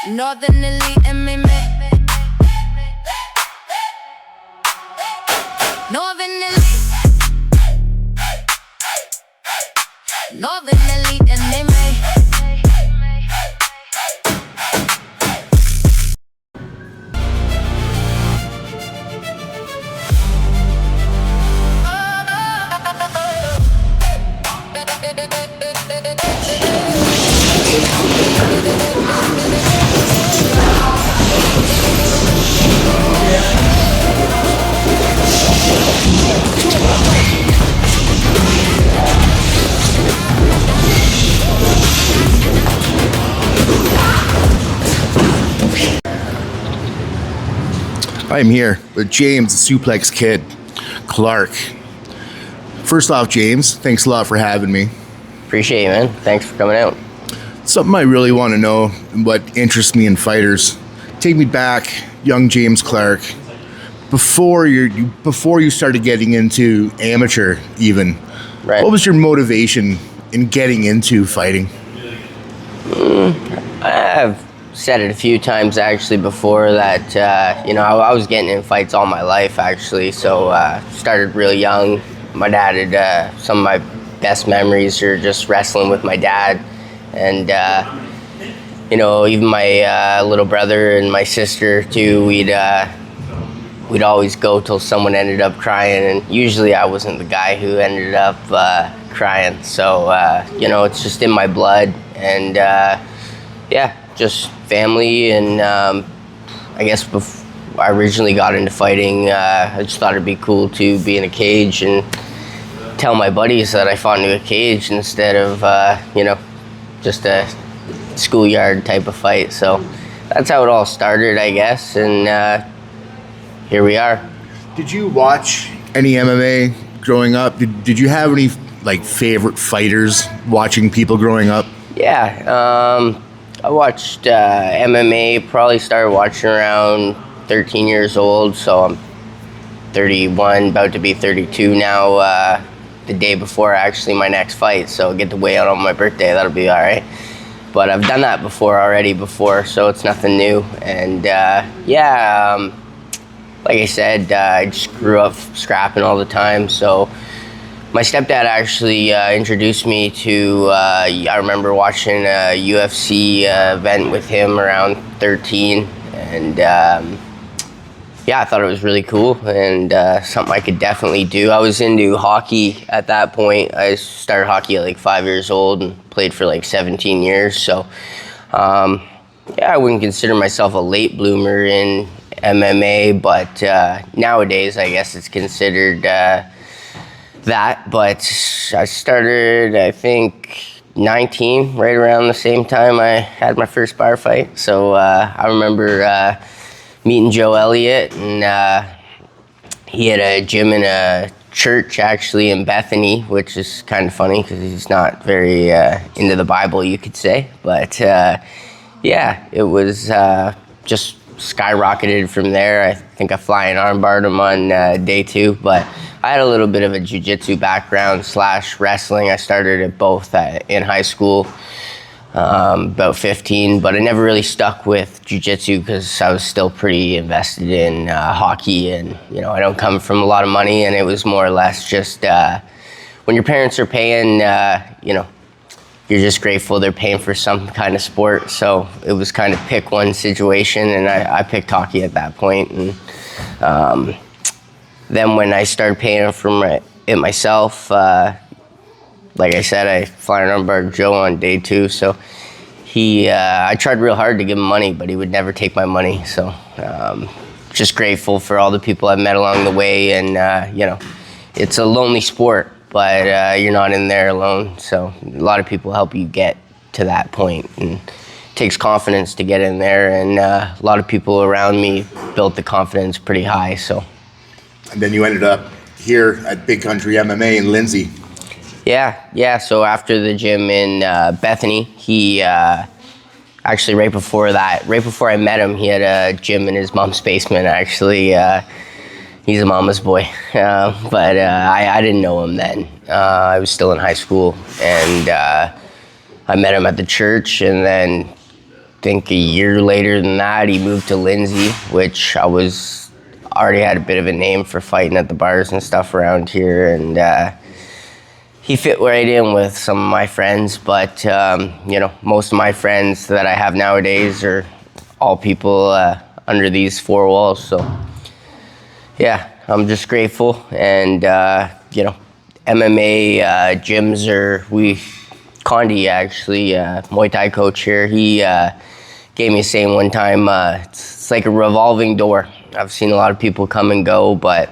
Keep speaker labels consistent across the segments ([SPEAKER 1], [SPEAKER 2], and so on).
[SPEAKER 1] Northern Elite MMA. Northern Elite. Northern Elite MMA.
[SPEAKER 2] I'm here with James, the Suplex Kid, Clarke. First off, James, thanks a lot for having me.
[SPEAKER 3] Appreciate you, man. Thanks for coming out.
[SPEAKER 2] Something I really want to know, what interests me in fighters. Take me back, young James Clarke, before you started getting into amateur even.
[SPEAKER 3] Right.
[SPEAKER 2] What was your motivation in getting into fighting?
[SPEAKER 3] I've said it a few times actually before that, I was getting in fights all my life actually. So started really young. My dad had some of my best memories are just wrestling with my dad. And, even my little brother and my sister too, we'd always go till someone ended up crying. And usually I wasn't the guy who ended up crying. So, it's just in my blood. And, just family. And I guess before I originally got into fighting, I just thought it'd be cool to be in a cage and tell my buddies that I fought in a cage instead of, just a schoolyard type of fight. So that's how it all started, I guess. And here we are.
[SPEAKER 2] Did you watch any MMA growing up? Did you have any favorite fighters watching people growing up?
[SPEAKER 3] Yeah, I watched MMA, probably started watching around 13 years old, so I'm 31, about to be 32 now, the day before actually my next fight, so I get to weigh out on my birthday, that'll be all right. But I've done that before, so it's nothing new. And like I said, I just grew up scrapping all the time, so my stepdad actually introduced me to, I remember watching a UFC event with him around 13, and I thought it was really cool and something I could definitely do. I was into hockey at that point. I started hockey at 5 years old and played for 17 years, so I wouldn't consider myself a late bloomer in MMA, but nowadays I guess it's considered that. But I started, I think, 19, right around the same time I had my first bar fight. So I remember meeting Joe Elliott, and he had a gym in a church actually in Bethany, which is kind of funny because he's not very into the Bible, you could say. But it was just skyrocketed from there. I think I flying armbarred him on day 2, but I had a little bit of a jiu-jitsu background / wrestling. I started at both in high school, about 15, but I never really stuck with jiu-jitsu because I was still pretty invested in hockey, and I don't come from a lot of money, and it was more or less just when your parents are paying, you're just grateful they're paying for some kind of sport. So it was kind of pick one situation, and I picked hockey at that point. And then when I started paying for it myself, like I said, I fly an armbar Joe on day 2. So I tried real hard to give him money, but he would never take my money. So just grateful for all the people I've met along the way. And, it's a lonely sport, but you're not in there alone. So a lot of people help you get to that point, and it takes confidence to get in there. And a lot of people around me built the confidence pretty high. So.
[SPEAKER 2] And then you ended up here at Big Country MMA in Lindsay.
[SPEAKER 3] Yeah. So after the gym in Bethany, he actually right before I met him, he had a gym in his mom's basement. Actually, he's a mama's boy, but I didn't know him then. I was still in high school, and I met him at the church, and then think a year later than that, he moved to Lindsay, which I was already had a bit of a name for fighting at the bars and stuff around here, and he fit right in with some of my friends. But most of my friends that I have nowadays are all people under these four walls. So yeah, I'm just grateful. And MMA gyms Condi, actually, Muay Thai coach here, he gave me a saying one time, it's like a revolving door. I've seen a lot of people come and go, but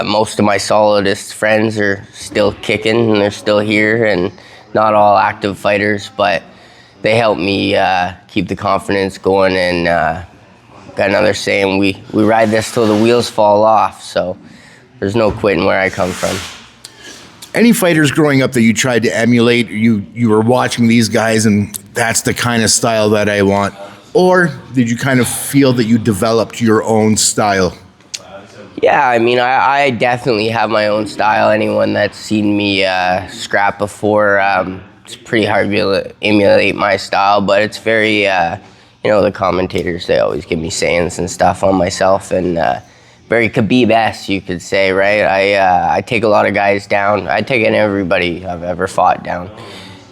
[SPEAKER 3] most of my solidest friends are still kicking, and they're still here, and not all active fighters, but they help me keep the confidence going. And got another saying, we ride this till the wheels fall off, so there's no quitting where I come from.
[SPEAKER 2] Any fighters growing up that you tried to emulate, you were watching these guys and that's the kind of style that I want? Or did you kind of feel that you developed your own style?
[SPEAKER 3] Yeah, I mean, I definitely have my own style. Anyone that's seen me scrap before, it's pretty hard to emulate my style, but it's very, the commentators, they always give me sayings and stuff on myself, and very Khabib-esque, you could say, right? I take a lot of guys down. I take everybody I've ever fought down,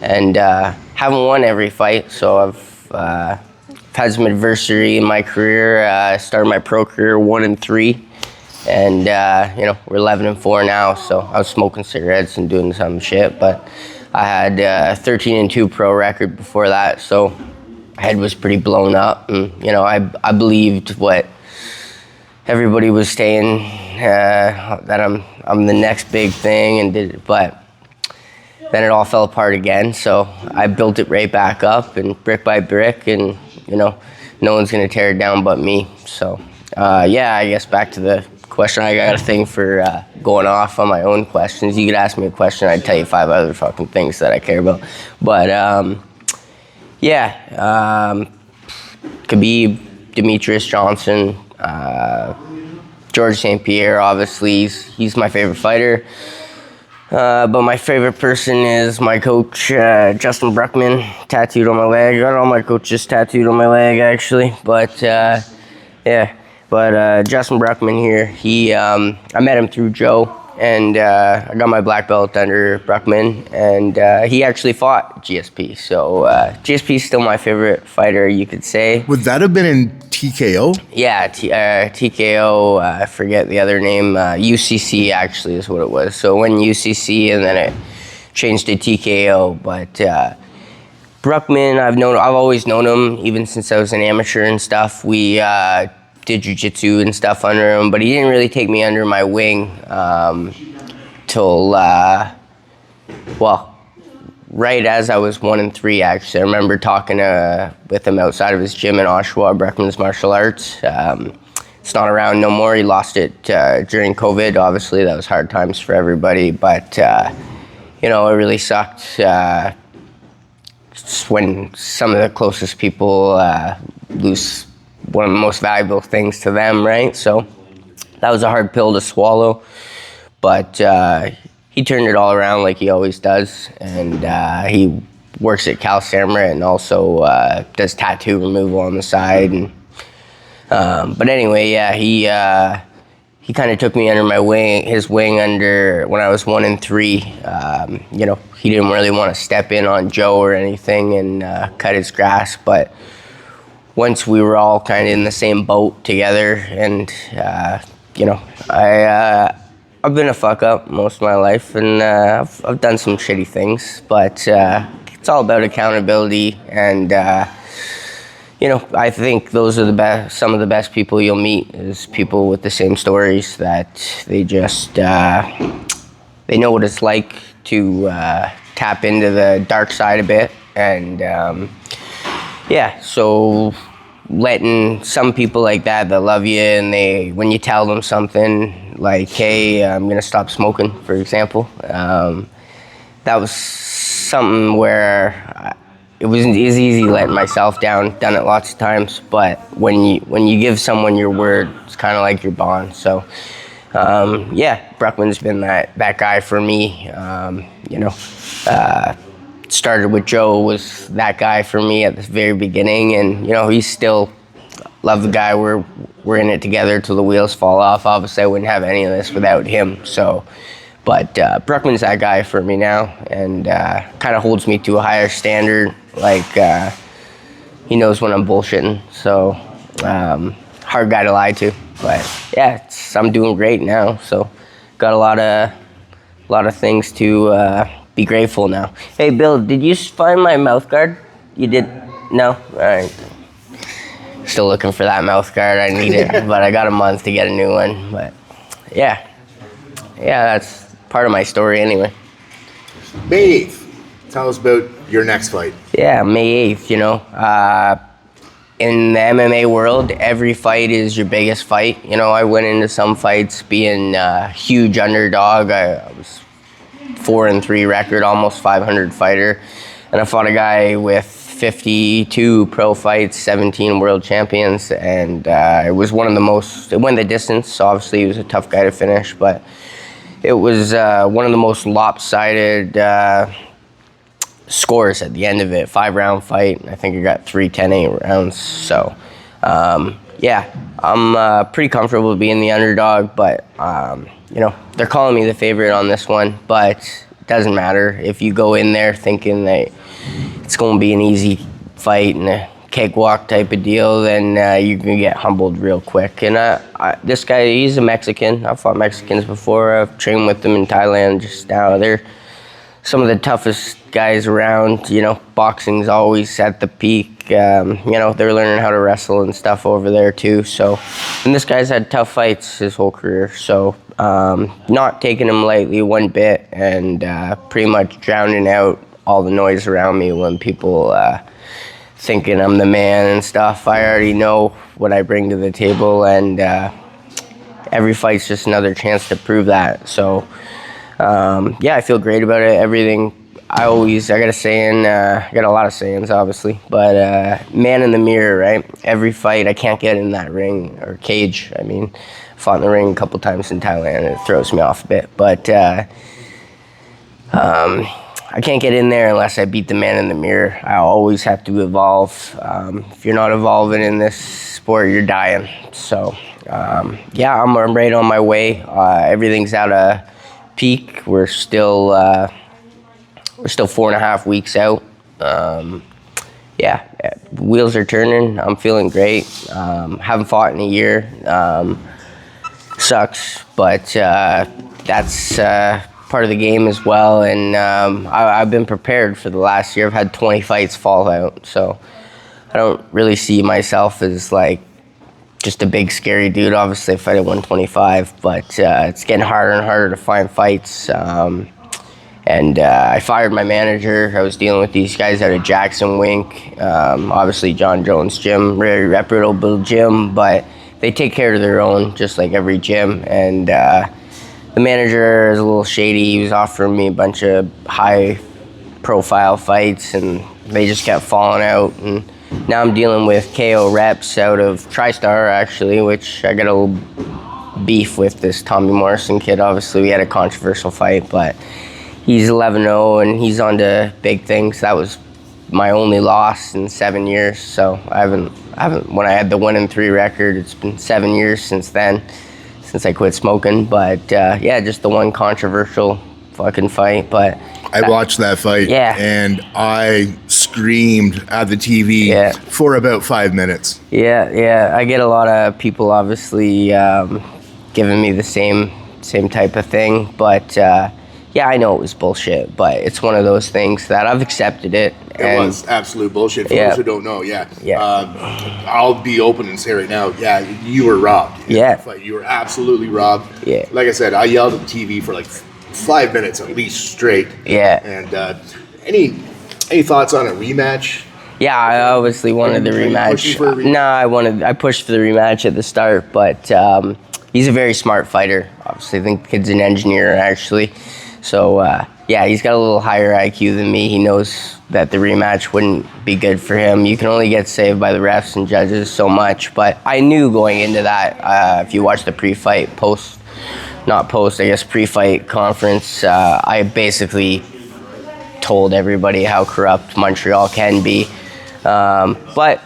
[SPEAKER 3] and haven't won every fight, so I've had some adversity in my career. I started my pro career 1-3, and we're 11-4 now. So I was smoking cigarettes and doing some shit, but I had a 13-2 pro record before that, so my head was pretty blown up, and I believed what everybody was saying, that I'm the next big thing, and did it, but then it all fell apart again. So I built it right back up, and brick by brick, and no one's gonna tear it down but me. So I guess back to the question. I got a thing for going off on my own questions. You could ask me a question, I'd tell you 5 other fucking things that I care about. But Khabib, Demetrius Johnson, George St. Pierre, obviously, he's my favorite fighter. But my favorite person is my coach, Justin Bruckman, tattooed on my leg. I got all my coaches tattooed on my leg, actually. But Justin Bruckman here, I met him through Joe, and I got my black belt under Bruckman, and he actually fought GSP. So GSP is still my favorite fighter, you could say.
[SPEAKER 2] Would that have been in TKO?
[SPEAKER 3] Yeah, TKO, I forget the other name, UCC actually is what it was. So it went UCC, and then it changed to TKO. But Bruckman, I've always known him, even since I was an amateur and stuff. We did jiu-jitsu and stuff under him, but he didn't really take me under my wing till, right as I was 1-3, actually. I remember talking with him outside of his gym in Oshawa, Bruckman's Martial Arts. It's not around no more. He lost it during COVID. Obviously, that was hard times for everybody, but it really sucked. Just when some of the closest people lose one of the most valuable things to them, right? So that was a hard pill to swallow, but he turned it all around like he always does, and he works at Cal Samurai and also does tattoo removal on the side. And but anyway, yeah, he kind of took me under his wing under when I was 1-3. He didn't really want to step in on Joe or anything and cut his grass, but once we were all kind of in the same boat together, and I've been a fuck up most of my life, and I've done some shitty things, but it's all about accountability, and I think those are some of the best people you'll meet is people with the same stories, that they just they know what it's like to tap into the dark side a bit, and so letting some people like that love you, and when you tell them something like, hey, I'm gonna stop smoking, for example, that was something where it was easy letting myself down. Done it lots of times, but when you give someone your word, it's kind of like your bond. So Bruckman's been that guy for me. started with Joe was that guy for me at the very beginning, and he's still love the guy. We're in it together till the wheels fall off. Obviously, I wouldn't have any of this without him. So, but Bruckman's that guy for me now, and kind of holds me to a higher standard. Like he knows when I'm bullshitting. So hard guy to lie to. But yeah, I'm doing great now. So got a lot of things to be grateful now. Hey, Bill, did you find my mouth guard? You did? No? All right. Still looking for that mouth guard. I need it, but I got a month to get a new one. But yeah, that's part of my story anyway.
[SPEAKER 2] May 8th. Tell us about your next fight.
[SPEAKER 3] Yeah, May 8th, in the MMA world, every fight is your biggest fight. I went into some fights being a huge underdog. I was 4-3 record, almost 500 fighter. And I fought a guy with 52 pro fights, 17 world champions, and it was one of the most, it went the distance, so obviously he was a tough guy to finish, but it was one of the most lopsided scores at the end of it. 5-round fight. I think I got 3 10-8 rounds. So, yeah, I'm pretty comfortable being the underdog, but, they're calling me the favorite on this one, but it doesn't matter. If you go in there thinking that it's going to be an easy fight and a cakewalk type of deal, then you can get humbled real quick. And this guy, he's a Mexican. I've fought Mexicans before. I've trained with them in Thailand just now. They're some of the toughest guys around. Boxing's always at the peak. They're learning how to wrestle and stuff over there too. So, and this guy's had tough fights his whole career. So, not taking him lightly one bit, and pretty much drowning out all the noise around me when people thinking I'm the man and stuff. I already know what I bring to the table, and every fight's just another chance to prove that. So, I feel great about it. Everything. I got a saying, I got a lot of sayings, obviously, but man in the mirror, right? Every fight, I can't get in that ring or cage. I mean, fought in the ring a couple times in Thailand, and it throws me off a bit, but I can't get in there unless I beat the man in the mirror. I always have to evolve. If you're not evolving in this sport, you're dying. So, I'm right on my way. Everything's at a peak. We're still 4.5 weeks out. Wheels are turning. I'm feeling great. Haven't fought in a year. Sucks, but that's part of the game as well. And I've been prepared for the last year. I've had 20 fights fall out, so I don't really see myself as like just a big scary dude. Obviously, I fight at 125, but it's getting harder and harder to find fights. And I fired my manager. I was dealing with these guys out of Jackson Wink, obviously John Jones Gym, very reputable gym, but they take care of their own, just like every gym. And the manager is a little shady. He was offering me a bunch of high-profile fights, and they just kept falling out. And now I'm dealing with KO reps out of TriStar, actually, which I got a little beef with this Tommy Morrison kid. Obviously, we had a controversial fight, but he's 11-0, and he's on to big things. That was my only loss in 7 years. So I haven't. When I had the 1-3 record, it's been 7 years since then, since I quit smoking. But just the one controversial fucking fight. But
[SPEAKER 2] I watched that fight, and I screamed at the TV for about 5 minutes.
[SPEAKER 3] Yeah. I get a lot of people, obviously, giving me the same type of thing, but. I know it was bullshit, but it's one of those things that I've accepted it.
[SPEAKER 2] It was absolute bullshit. For those who don't know, I'll be open and say right now, you were robbed. You were absolutely robbed.
[SPEAKER 3] Yeah.
[SPEAKER 2] Like I said, I yelled at the TV for like 5 minutes at least straight.
[SPEAKER 3] Yeah.
[SPEAKER 2] And any thoughts on a rematch?
[SPEAKER 3] Yeah, I obviously wanted the rematch. I pushed for the rematch at the start, but he's a very smart fighter. Obviously, I think the kid's an engineer, actually. So, he's got a little higher IQ than me. He knows that the rematch wouldn't be good for him. You can only get saved by the refs and judges so much. But I knew going into that, if you watch the pre-fight, pre-fight conference, I basically told everybody how corrupt Montreal can be. But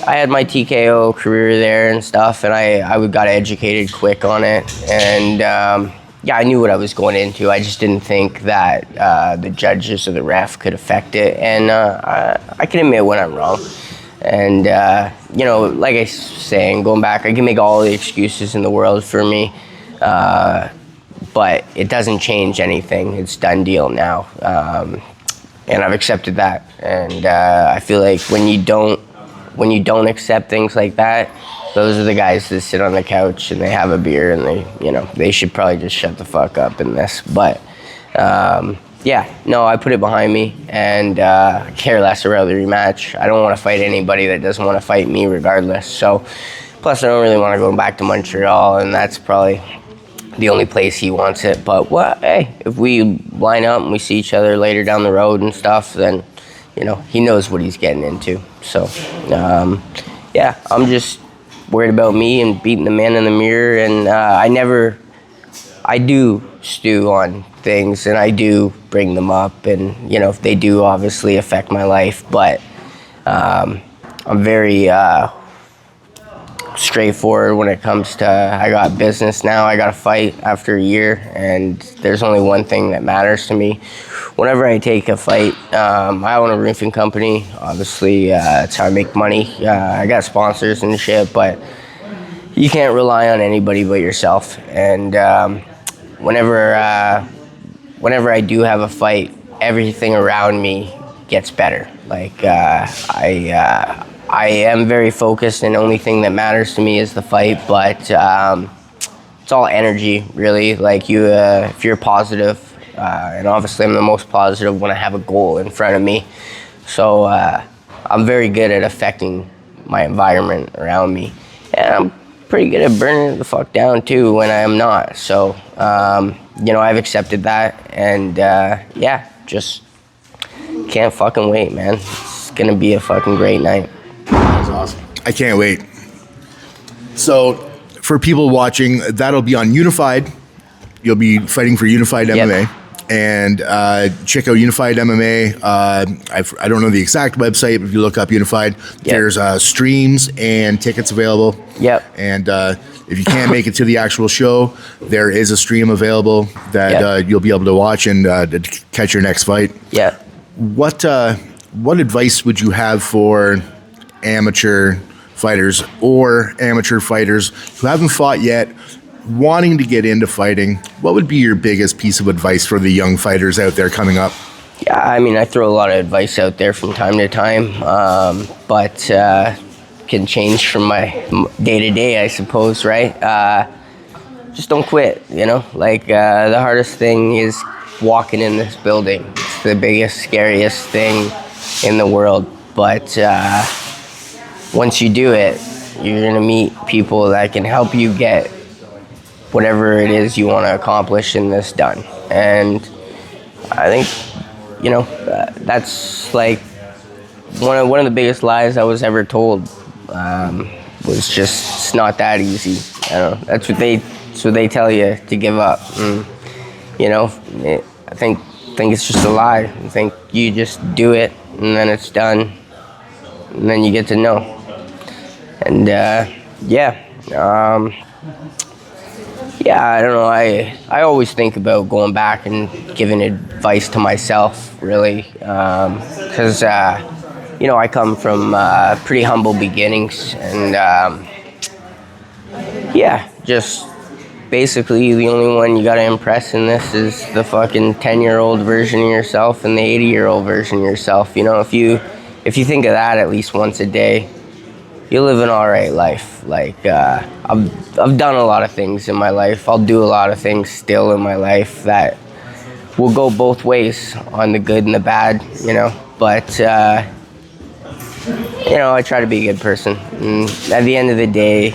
[SPEAKER 3] I had my TKO career there and stuff, and I got educated quick on it. And yeah, I knew what I was going into. I just didn't think that the judges or the ref could affect it. And I can admit when I'm wrong. And, you know, like I was saying, going back, I can make all the excuses in the world for me. But it doesn't change anything. It's done deal now. And I've accepted that. And I feel like when you don't accept things like that, those are the guys that sit on the couch and they have a beer and they should probably just shut the fuck up in this. But yeah, no, I put it behind me and care less about the rematch. I don't want to fight anybody that doesn't want to fight me regardless. So, plus I don't really want to go back to Montreal, and that's probably the only place he wants it. But hey, if we line up and we see each other later down the road and stuff, then he knows what he's getting into. So yeah, I'm just worried about me and beating the man in the mirror. And I do stew on things and I do bring them up, and they do obviously affect my life, but I'm very straightforward when it comes to I got business now. I got to fight after a year, and there's only one thing that matters to me. Whenever I take a fight, I own a roofing company. Obviously, that's how I make money. I got sponsors and shit, but you can't rely on anybody but yourself. And whenever I do have a fight, everything around me gets better. Like I am very focused, and the only thing that matters to me is the fight. But it's all energy, really. Like if you're positive, and obviously I'm the most positive when I have a goal in front of me. So I'm very good at affecting my environment around me, and I'm pretty good at burning it the fuck down too when I'm not. So I've accepted that, and yeah, just can't fucking wait, man. It's gonna be a fucking great night.
[SPEAKER 2] That's awesome. I can't wait. So, for people watching, that'll be on Unified. You'll be fighting for Unified MMA.
[SPEAKER 3] Yep.
[SPEAKER 2] And check out Unified MMA. I don't know the exact website, but if you look up Unified, there's streams and tickets available.
[SPEAKER 3] Yep.
[SPEAKER 2] And if you can't make it to the actual show, there is a stream available that you'll be able to watch and catch your next fight.
[SPEAKER 3] Yeah.
[SPEAKER 2] What advice would you have for amateur fighters or amateur fighters who haven't fought yet, wanting to get into fighting? What would be your biggest piece of advice for the young fighters out there coming up?
[SPEAKER 3] Yeah, I mean, I throw a lot of advice out there from time to time, but can change from my day to day, I suppose, right? Just don't quit, Like, the hardest thing is walking in this building. It's the biggest, scariest thing in the world, but once you do it, you're gonna meet people that can help you get whatever it is you want to accomplish in this done. And I think, that's like one of the biggest lies I was ever told. Was just it's not that easy. I don't know. That's what they tell you to give up. And, I think it's just a lie. I think you just do it and then it's done, and then you get to know. And yeah, I don't know. I always think about going back and giving advice to myself, really, because I come from pretty humble beginnings, and just basically the only one you gotta impress in this is the fucking 10-year-old version of yourself and the 80-year-old version of yourself. If you think of that at least once a day, you live an all right life. Like I've done a lot of things in my life. I'll do a lot of things still in my life that will go both ways, on the good and the bad. But I try to be a good person. And at the end of the day,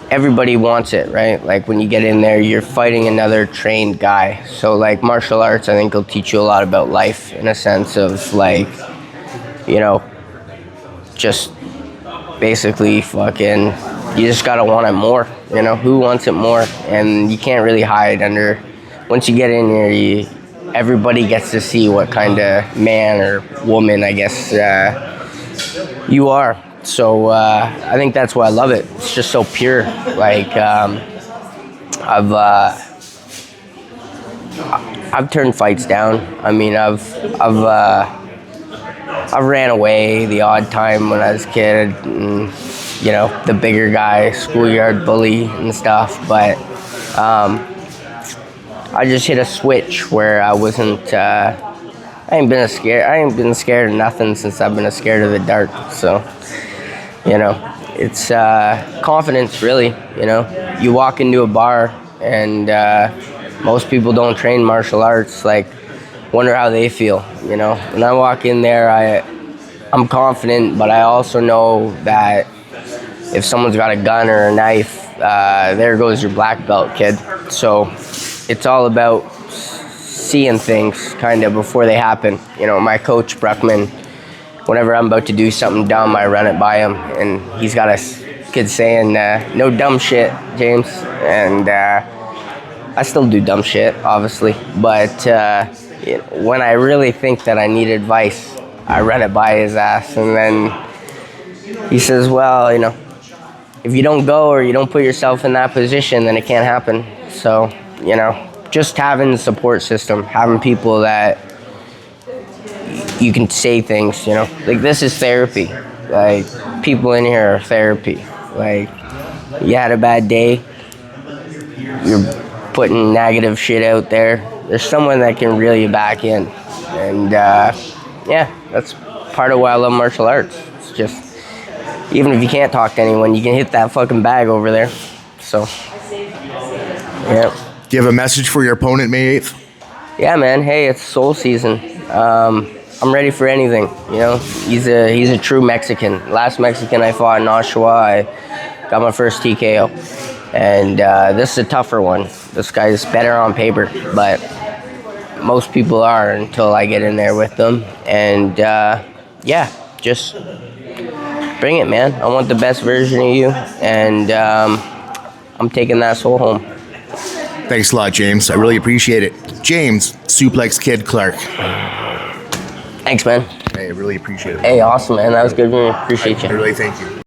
[SPEAKER 3] everybody wants it, right? Like when you get in there, you're fighting another trained guy. So like martial arts, I think will teach you a lot about life, in a sense of like, just basically fucking, you just gotta want it more. You know, who wants it more? And you can't really hide under. Once you get in here, everybody gets to see what kind of man or woman, I guess, you are. So I think that's why I love it. It's just so pure. Like I've turned fights down. I mean, I've ran away the odd time when I was a kid, and, you know, the bigger guy, schoolyard bully and stuff. But I just hit a switch where I wasn't. I ain't been scared of nothing since I've been scared of the dark. So, you know, it's confidence, really. You know, you walk into a bar and most people don't train martial arts. Like, wonder how they feel. You know, when I walk in there, I'm confident, but I also know that if someone's got a gun or a knife, there goes your black belt, kid. So it's all about seeing things kind of before they happen. You know, my coach, Bruckman, whenever I'm about to do something dumb, I run it by him, and he's got a kid saying, no dumb shit, James. And I still do dumb shit, obviously, but when I really think that I need advice, I run it by his ass, and then he says, well, you know, if you don't go or you don't put yourself in that position, then it can't happen. So, you know, just having a support system, having people that you can say things, you know, like this is therapy. Like, people in here are therapy. Like, you had a bad day, you're putting negative shit out there, there's someone that can reel you back in. And yeah, that's part of why I love martial arts. It's just, even if you can't talk to anyone, you can hit that fucking bag over there. So, yeah.
[SPEAKER 2] Do you have a message for your opponent May 8th?
[SPEAKER 3] Yeah, man. Hey, it's soul season. I'm ready for anything. You know, he's a true Mexican. Last Mexican I fought in Oshawa, I got my first TKO. And this is a tougher one. This guy's better on paper, but most people are until I get in there with them. And yeah, just bring it, man. I want the best version of you, and I'm taking that soul home.
[SPEAKER 2] Thanks a lot, James. I really appreciate it. James, Suplex Kid Clarke.
[SPEAKER 3] Thanks, man.
[SPEAKER 2] Hey, I really appreciate it.
[SPEAKER 3] Hey, awesome, man. That was good. Appreciate you.
[SPEAKER 2] I really thank you.